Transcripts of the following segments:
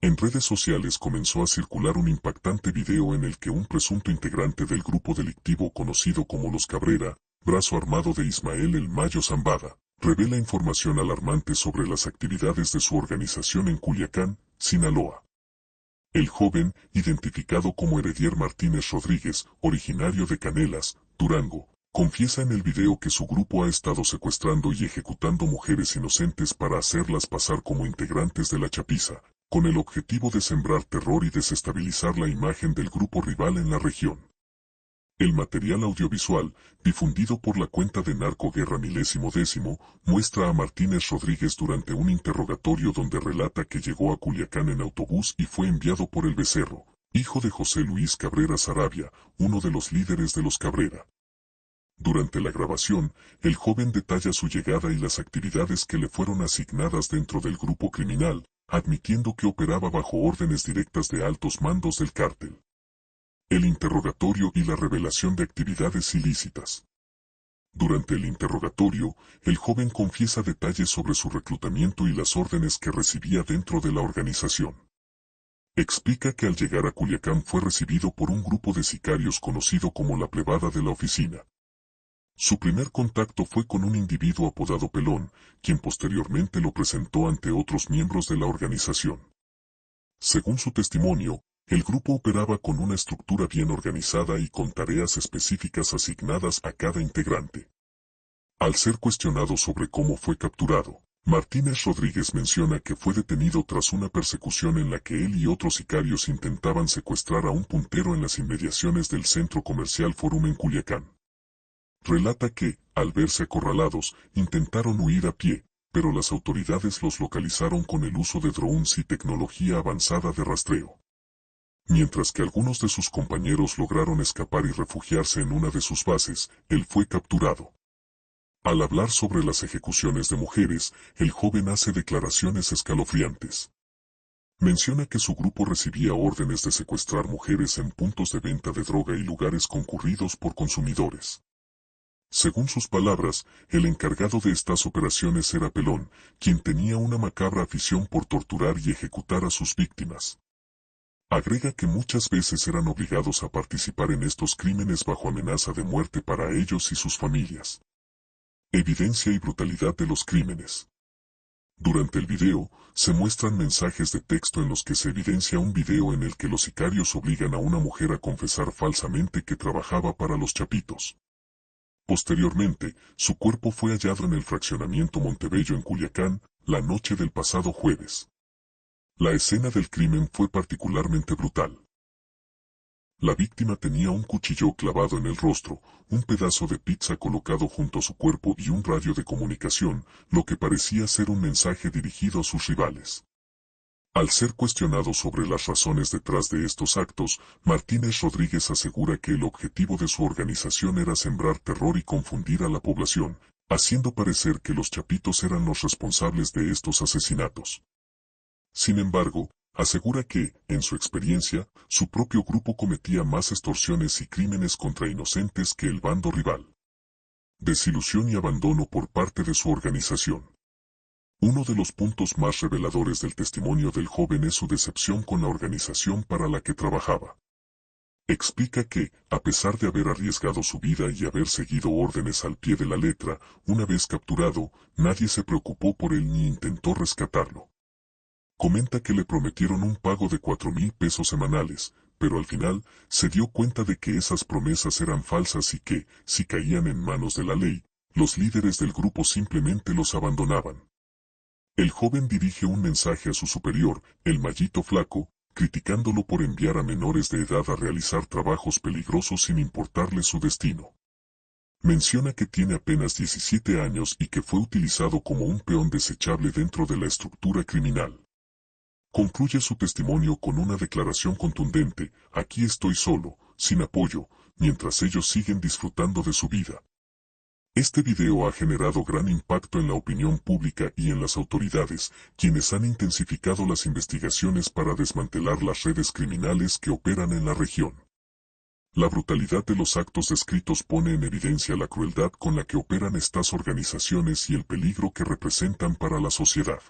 En redes sociales comenzó a circular un impactante video en el que un presunto integrante del grupo delictivo conocido como Los Cabrera, brazo armado de Ismael El Mayo Zambada, revela información alarmante sobre las actividades de su organización en Culiacán, Sinaloa. El joven, identificado como Heredier Martínez Rodríguez, originario de Canelas, Durango, confiesa en el video que su grupo ha estado secuestrando y ejecutando mujeres inocentes para hacerlas pasar como integrantes de la chapiza, con el objetivo de sembrar terror y desestabilizar la imagen del grupo rival en la región. El material audiovisual, difundido por la cuenta de Narco Guerra Milésimo Décimo, muestra a Martínez Rodríguez durante un interrogatorio donde relata que llegó a Culiacán en autobús y fue enviado por el Becerro, hijo de José Luis Cabrera Sarabia, uno de los líderes de los Cabrera. Durante la grabación, el joven detalla su llegada y las actividades que le fueron asignadas dentro del grupo criminal, admitiendo que operaba bajo órdenes directas de altos mandos del cártel. El interrogatorio y la revelación de actividades ilícitas. Durante el interrogatorio, el joven confiesa detalles sobre su reclutamiento y las órdenes que recibía dentro de la organización. Explica que al llegar a Culiacán fue recibido por un grupo de sicarios conocido como la plebada de la oficina. Su primer contacto fue con un individuo apodado Pelón, quien posteriormente lo presentó ante otros miembros de la organización. Según su testimonio, el grupo operaba con una estructura bien organizada y con tareas específicas asignadas a cada integrante. Al ser cuestionado sobre cómo fue capturado, Martínez Rodríguez menciona que fue detenido tras una persecución en la que él y otros sicarios intentaban secuestrar a un puntero en las inmediaciones del centro comercial Forum en Culiacán. Relata que, al verse acorralados, intentaron huir a pie, pero las autoridades los localizaron con el uso de drones y tecnología avanzada de rastreo. Mientras que algunos de sus compañeros lograron escapar y refugiarse en una de sus bases, él fue capturado. Al hablar sobre las ejecuciones de mujeres, el joven hace declaraciones escalofriantes. Menciona que su grupo recibía órdenes de secuestrar mujeres en puntos de venta de droga y lugares concurridos por consumidores. Según sus palabras, el encargado de estas operaciones era Pelón, quien tenía una macabra afición por torturar y ejecutar a sus víctimas. Agrega que muchas veces eran obligados a participar en estos crímenes bajo amenaza de muerte para ellos y sus familias. Evidencia y brutalidad de los crímenes. Durante el video, se muestran mensajes de texto en los que se evidencia un video en el que los sicarios obligan a una mujer a confesar falsamente que trabajaba para los Chapitos. Posteriormente, su cuerpo fue hallado en el fraccionamiento Montebello en Culiacán, la noche del pasado jueves. La escena del crimen fue particularmente brutal. La víctima tenía un cuchillo clavado en el rostro, un pedazo de pizza colocado junto a su cuerpo y un radio de comunicación, lo que parecía ser un mensaje dirigido a sus rivales. Al ser cuestionado sobre las razones detrás de estos actos, Martínez Rodríguez asegura que el objetivo de su organización era sembrar terror y confundir a la población, haciendo parecer que los Chapitos eran los responsables de estos asesinatos. Sin embargo, asegura que, en su experiencia, su propio grupo cometía más extorsiones y crímenes contra inocentes que el bando rival. Desilusión y abandono por parte de su organización. Uno de los puntos más reveladores del testimonio del joven es su decepción con la organización para la que trabajaba. Explica que, a pesar de haber arriesgado su vida y haber seguido órdenes al pie de la letra, una vez capturado, nadie se preocupó por él ni intentó rescatarlo. Comenta que le prometieron un pago de 4,000 pesos semanales, pero al final, se dio cuenta de que esas promesas eran falsas y que, si caían en manos de la ley, los líderes del grupo simplemente los abandonaban. El joven dirige un mensaje a su superior, el Mayito Flaco, criticándolo por enviar a menores de edad a realizar trabajos peligrosos sin importarle su destino. Menciona que tiene apenas 17 años y que fue utilizado como un peón desechable dentro de la estructura criminal. Concluye su testimonio con una declaración contundente: aquí estoy solo, sin apoyo, mientras ellos siguen disfrutando de su vida. Este video ha generado gran impacto en la opinión pública y en las autoridades, quienes han intensificado las investigaciones para desmantelar las redes criminales que operan en la región. La brutalidad de los actos descritos pone en evidencia la crueldad con la que operan estas organizaciones y el peligro que representan para la sociedad.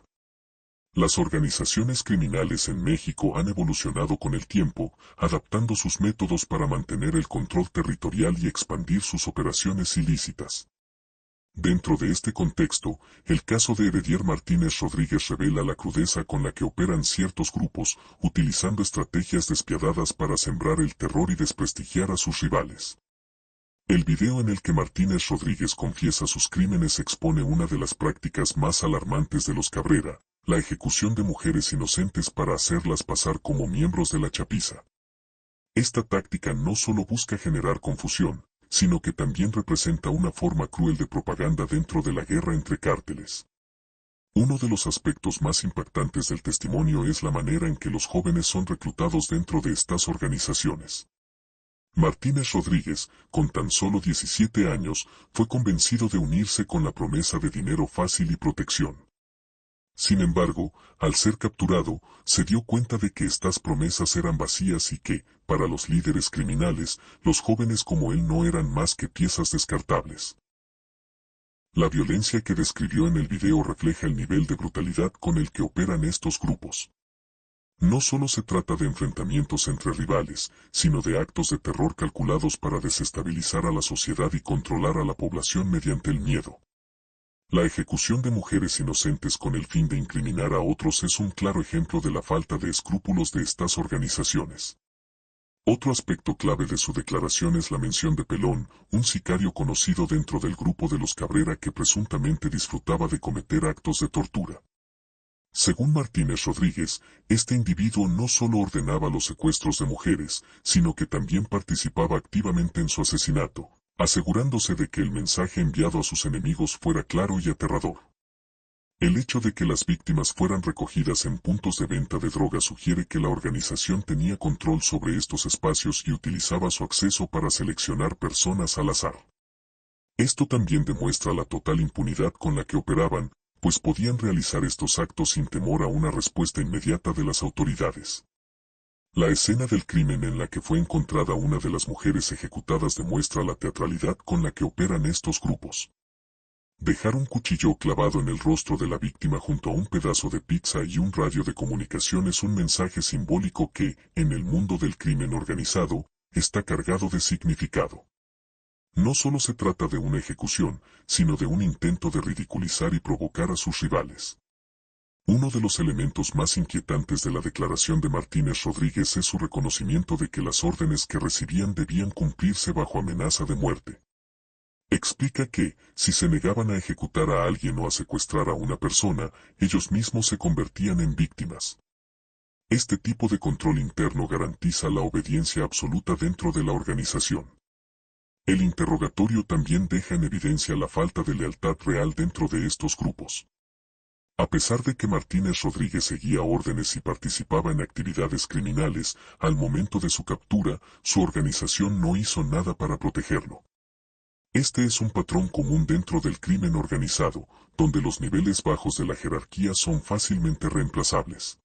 Las organizaciones criminales en México han evolucionado con el tiempo, adaptando sus métodos para mantener el control territorial y expandir sus operaciones ilícitas. Dentro de este contexto, el caso de Heredier Martínez Rodríguez revela la crudeza con la que operan ciertos grupos, utilizando estrategias despiadadas para sembrar el terror y desprestigiar a sus rivales. El video en el que Martínez Rodríguez confiesa sus crímenes expone una de las prácticas más alarmantes de los Cabrera, la ejecución de mujeres inocentes para hacerlas pasar como miembros de la chapiza. Esta táctica no solo busca generar confusión, sino que también representa una forma cruel de propaganda dentro de la guerra entre cárteles. Uno de los aspectos más impactantes del testimonio es la manera en que los jóvenes son reclutados dentro de estas organizaciones. Martínez Rodríguez, con tan solo 17 años, fue convencido de unirse con la promesa de dinero fácil y protección. Sin embargo, al ser capturado, se dio cuenta de que estas promesas eran vacías y que, para los líderes criminales, los jóvenes como él no eran más que piezas descartables. La violencia que describió en el video refleja el nivel de brutalidad con el que operan estos grupos. No solo se trata de enfrentamientos entre rivales, sino de actos de terror calculados para desestabilizar a la sociedad y controlar a la población mediante el miedo. La ejecución de mujeres inocentes con el fin de incriminar a otros es un claro ejemplo de la falta de escrúpulos de estas organizaciones. Otro aspecto clave de su declaración es la mención de Pelón, un sicario conocido dentro del grupo de los Cabrera que presuntamente disfrutaba de cometer actos de tortura. Según Martínez Rodríguez, este individuo no solo ordenaba los secuestros de mujeres, sino que también participaba activamente en su asesinato, asegurándose de que el mensaje enviado a sus enemigos fuera claro y aterrador. El hecho de que las víctimas fueran recogidas en puntos de venta de droga sugiere que la organización tenía control sobre estos espacios y utilizaba su acceso para seleccionar personas al azar. Esto también demuestra la total impunidad con la que operaban, pues podían realizar estos actos sin temor a una respuesta inmediata de las autoridades. La escena del crimen en la que fue encontrada una de las mujeres ejecutadas demuestra la teatralidad con la que operan estos grupos. Dejar un cuchillo clavado en el rostro de la víctima junto a un pedazo de pizza y un radio de comunicación es un mensaje simbólico que, en el mundo del crimen organizado, está cargado de significado. No solo se trata de una ejecución, sino de un intento de ridiculizar y provocar a sus rivales. Uno de los elementos más inquietantes de la declaración de Martínez Rodríguez es su reconocimiento de que las órdenes que recibían debían cumplirse bajo amenaza de muerte. Explica que, si se negaban a ejecutar a alguien o a secuestrar a una persona, ellos mismos se convertían en víctimas. Este tipo de control interno garantiza la obediencia absoluta dentro de la organización. El interrogatorio también deja en evidencia la falta de lealtad real dentro de estos grupos. A pesar de que Martínez Rodríguez seguía órdenes y participaba en actividades criminales, al momento de su captura, su organización no hizo nada para protegerlo. Este es un patrón común dentro del crimen organizado, donde los niveles bajos de la jerarquía son fácilmente reemplazables.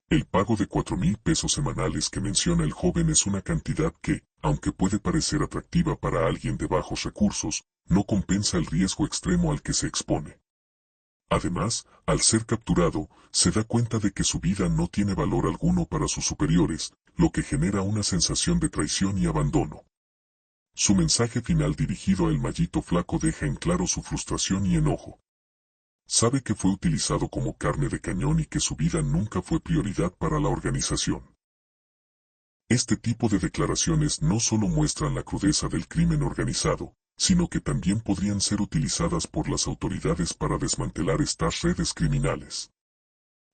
El pago de 4,000 pesos semanales que menciona el joven es una cantidad que, aunque puede parecer atractiva para alguien de bajos recursos, no compensa el riesgo extremo al que se expone. Además, al ser capturado, se da cuenta de que su vida no tiene valor alguno para sus superiores, lo que genera una sensación de traición y abandono. Su mensaje final dirigido a El Mallito Flaco deja en claro su frustración y enojo. Sabe que fue utilizado como carne de cañón y que su vida nunca fue prioridad para la organización. Este tipo de declaraciones no solo muestran la crudeza del crimen organizado, sino que también podrían ser utilizadas por las autoridades para desmantelar estas redes criminales.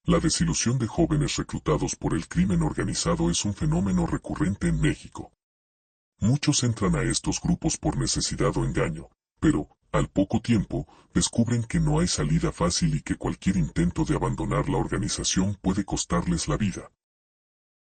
La desilusión de jóvenes reclutados por el crimen organizado es un fenómeno recurrente en México. Muchos entran a estos grupos por necesidad o engaño, pero, al poco tiempo, descubren que no hay salida fácil y que cualquier intento de abandonar la organización puede costarles la vida.